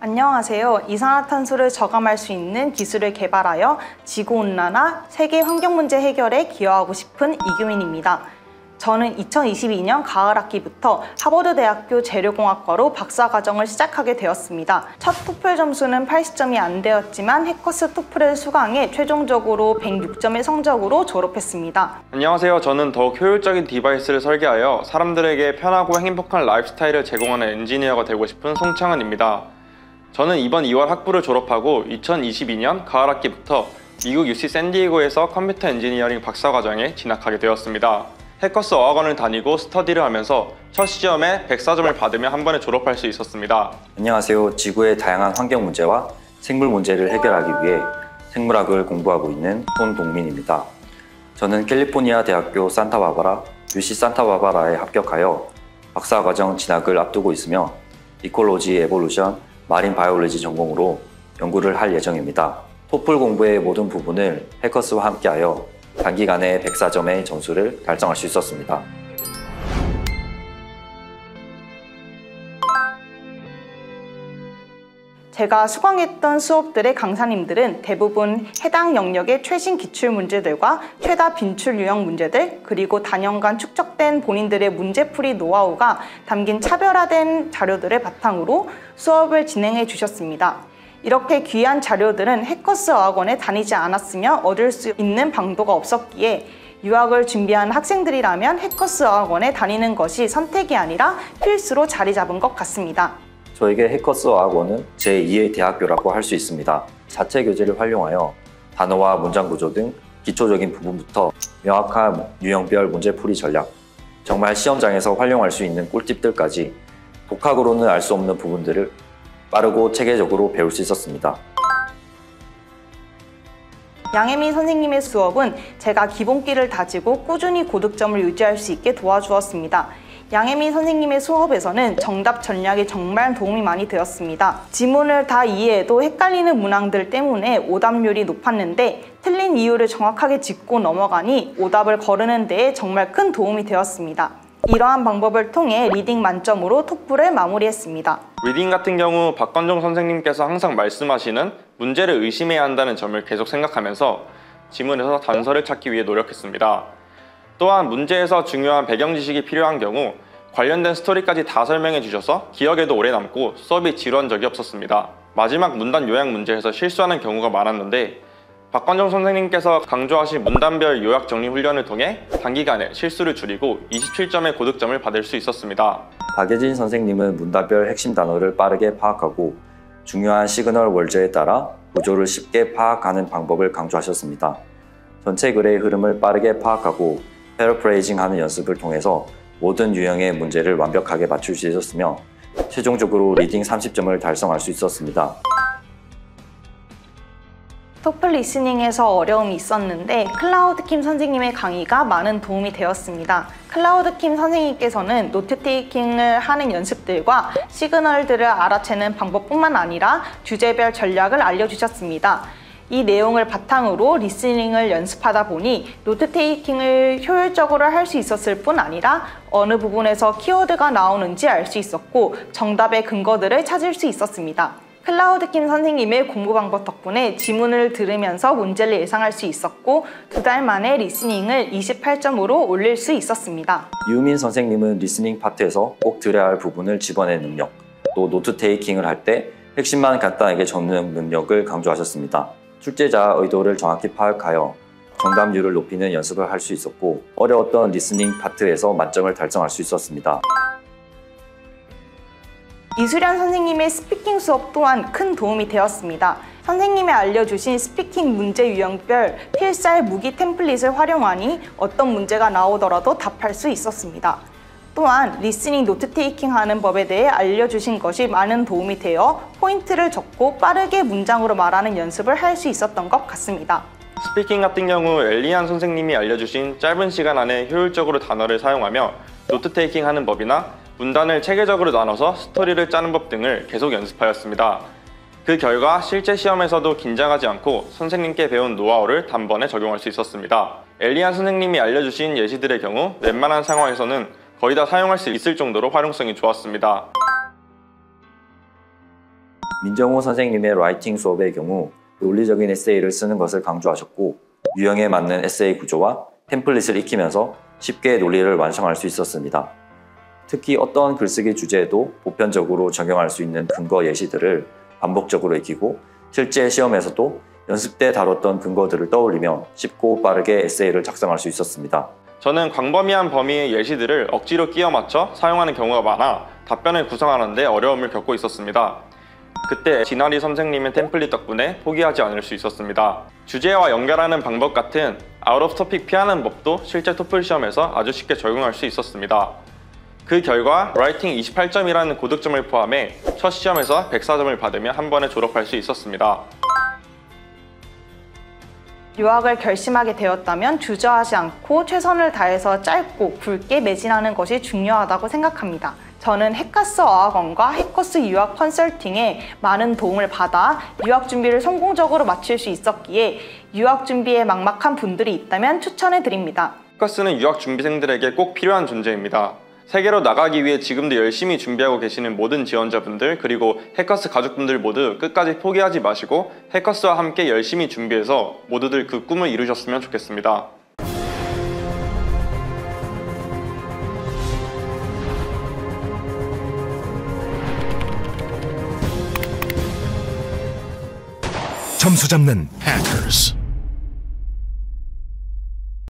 안녕하세요. 이산화탄소를 저감할 수 있는 기술을 개발하여 지구온난화, 세계 환경 문제 해결에 기여하고 싶은 이규민입니다. 저는 2022년 가을 학기부터 하버드대학교 재료공학과로 박사과정을 시작하게 되었습니다. 첫 토플 점수는 80점이 안 되었지만 해커스 토플을 수강해 최종적으로 106점의 성적으로 졸업했습니다. 안녕하세요. 저는 더욱 효율적인 디바이스를 설계하여 사람들에게 편하고 행복한 라이프스타일을 제공하는 엔지니어가 되고 싶은 송창은입니다. 저는 이번 2월 학부를 졸업하고 2022년 가을 학기부터 미국 UC 샌디에고에서 컴퓨터 엔지니어링 박사과정에 진학하게 되었습니다. 해커스 어학원을 다니고 스터디를 하면서 첫 시험에 104점을 받으며 한 번에 졸업할 수 있었습니다. 안녕하세요. 지구의 다양한 환경 문제와 생물 문제를 해결하기 위해 생물학을 공부하고 있는 손동민입니다. 저는 캘리포니아 대학교 산타바바라, UC 산타바바라에 합격하여 박사과정 진학을 앞두고 있으며 이콜로지, 에볼루션, 마린 바이올로지 전공으로 연구를 할 예정입니다. 토플 공부의 모든 부분을 해커스와 함께하여 단기간에 104점의 점수를 달성할 수 있었습니다. 제가 수강했던 수업들의 강사님들은 대부분 해당 영역의 최신 기출 문제들과 최다 빈출 유형 문제들, 그리고 단연간 축적된 본인들의 문제풀이 노하우가 담긴 차별화된 자료들을 바탕으로 수업을 진행해 주셨습니다. 이렇게 귀한 자료들은 해커스 어학원에 다니지 않았으면 얻을 수 있는 방도가 없었기에 유학을 준비한 학생들이라면 해커스 어학원에 다니는 것이 선택이 아니라 필수로 자리 잡은 것 같습니다. 저에게 해커스 어학원은 제2의 대학교라고 할 수 있습니다. 자체 교재를 활용하여 단어와 문장 구조 등 기초적인 부분부터 명확한 유형별 문제풀이 전략, 정말 시험장에서 활용할 수 있는 꿀팁들까지 독학으로는 알 수 없는 부분들을 빠르고 체계적으로 배울 수 있었습니다. 양혜민 선생님의 수업은 제가 기본기를 다지고 꾸준히 고득점을 유지할 수 있게 도와주었습니다. 양혜민 선생님의 수업에서는 정답 전략이 정말 도움이 많이 되었습니다. 지문을 다 이해해도 헷갈리는 문항들 때문에 오답률이 높았는데 틀린 이유를 정확하게 짚고 넘어가니 오답을 거르는 데에 정말 큰 도움이 되었습니다. 이러한 방법을 통해 리딩 만점으로 토플을 마무리했습니다. 리딩 같은 경우 박건종 선생님께서 항상 말씀하시는 문제를 의심해야 한다는 점을 계속 생각하면서 지문에서 단서를 찾기 위해 노력했습니다. 또한 문제에서 중요한 배경 지식이 필요한 경우 관련된 스토리까지 다 설명해 주셔서 기억에도 오래 남고 수업이 지루한 적이 없었습니다. 마지막 문단 요약 문제에서 실수하는 경우가 많았는데 박건정 선생님께서 강조하신 문단별 요약 정리 훈련을 통해 단기간에 실수를 줄이고 27점의 고득점을 받을 수 있었습니다. 박예진 선생님은 문단별 핵심 단어를 빠르게 파악하고 중요한 시그널 월저에 따라 구조를 쉽게 파악하는 방법을 강조하셨습니다. 전체 글의 흐름을 빠르게 파악하고 패러프레이징하는 연습을 통해서 모든 유형의 문제를 완벽하게 맞출 수 있었으며 최종적으로 리딩 30점을 달성할 수 있었습니다. 토플 리스닝에서 어려움이 있었는데 클라우드 킴 선생님의 강의가 많은 도움이 되었습니다. 클라우드 킴 선생님께서는 노트 테이킹을 하는 연습들과 시그널들을 알아채는 방법뿐만 아니라 주제별 전략을 알려주셨습니다. 이 내용을 바탕으로 리스닝을 연습하다 보니 노트 테이킹을 효율적으로 할 수 있었을 뿐 아니라 어느 부분에서 키워드가 나오는지 알 수 있었고 정답의 근거들을 찾을 수 있었습니다. 클라우드 킴 선생님의 공부 방법 덕분에 지문을 들으면서 문제를 예상할 수 있었고 2달 만에 리스닝을 28점으로 올릴 수 있었습니다. 유민 선생님은 리스닝 파트에서 꼭 들어야 할 부분을 집어내는 능력, 또 노트 테이킹을 할 때 핵심만 간단하게 적는 능력을 강조하셨습니다. 출제자 의도를 정확히 파악하여 정답률을 높이는 연습을 할 수 있었고 어려웠던 리스닝 파트에서 만점을 달성할 수 있었습니다. 이수련 선생님의 스피킹 수업 또한 큰 도움이 되었습니다. 선생님이 알려주신 스피킹 문제 유형별 필살 무기 템플릿을 활용하니 어떤 문제가 나오더라도 답할 수 있었습니다. 또한 리스닝 노트 테이킹 하는 법에 대해 알려주신 것이 많은 도움이 되어 포인트를 적고 빠르게 문장으로 말하는 연습을 할 수 있었던 것 같습니다. 스피킹 같은 경우 엘리안 선생님이 알려주신 짧은 시간 안에 효율적으로 단어를 사용하며 노트 테이킹 하는 법이나 문단을 체계적으로 나눠서 스토리를 짜는 법 등을 계속 연습하였습니다. 그 결과 실제 시험에서도 긴장하지 않고 선생님께 배운 노하우를 단번에 적용할 수 있었습니다. 엘리안 선생님이 알려주신 예시들의 경우 웬만한 상황에서는 거의 다 사용할 수 있을 정도로 활용성이 좋았습니다. 민정호 선생님의 라이팅 수업의 경우 논리적인 에세이를 쓰는 것을 강조하셨고 유형에 맞는 에세이 구조와 템플릿을 익히면서 쉽게 논리를 완성할 수 있었습니다. 특히 어떠한 글쓰기 주제에도 보편적으로 적용할 수 있는 근거 예시들을 반복적으로 익히고 실제 시험에서도 연습 때 다뤘던 근거들을 떠올리며 쉽고 빠르게 에세이를 작성할 수 있었습니다. 저는 광범위한 범위의 예시들을 억지로 끼워 맞춰 사용하는 경우가 많아 답변을 구성하는 데 어려움을 겪고 있었습니다. 그때 진아리 선생님의 템플릿 덕분에 포기하지 않을 수 있었습니다. 주제와 연결하는 방법 같은 아웃 오브 토픽 피하는 법도 실제 토플 시험에서 아주 쉽게 적용할 수 있었습니다. 그 결과 라이팅 28점이라는 고득점을 포함해 첫 시험에서 104점을 받으며 한 번에 졸업할 수 있었습니다. 유학을 결심하게 되었다면 주저하지 않고 최선을 다해서 짧고 굵게 매진하는 것이 중요하다고 생각합니다. 저는 해커스 어학원과 해커스 유학 컨설팅에 많은 도움을 받아 유학 준비를 성공적으로 마칠 수 있었기에 유학 준비에 막막한 분들이 있다면 추천해 드립니다. 해커스는 유학 준비생들에게 꼭 필요한 존재입니다. 세계로 나가기 위해 지금도 열심히 준비하고 계시는 모든 지원자분들 그리고 해커스 가족분들 모두 끝까지 포기하지 마시고 해커스와 함께 열심히 준비해서 모두들 그 꿈을 이루셨으면 좋겠습니다. 점수 잡는 해커스.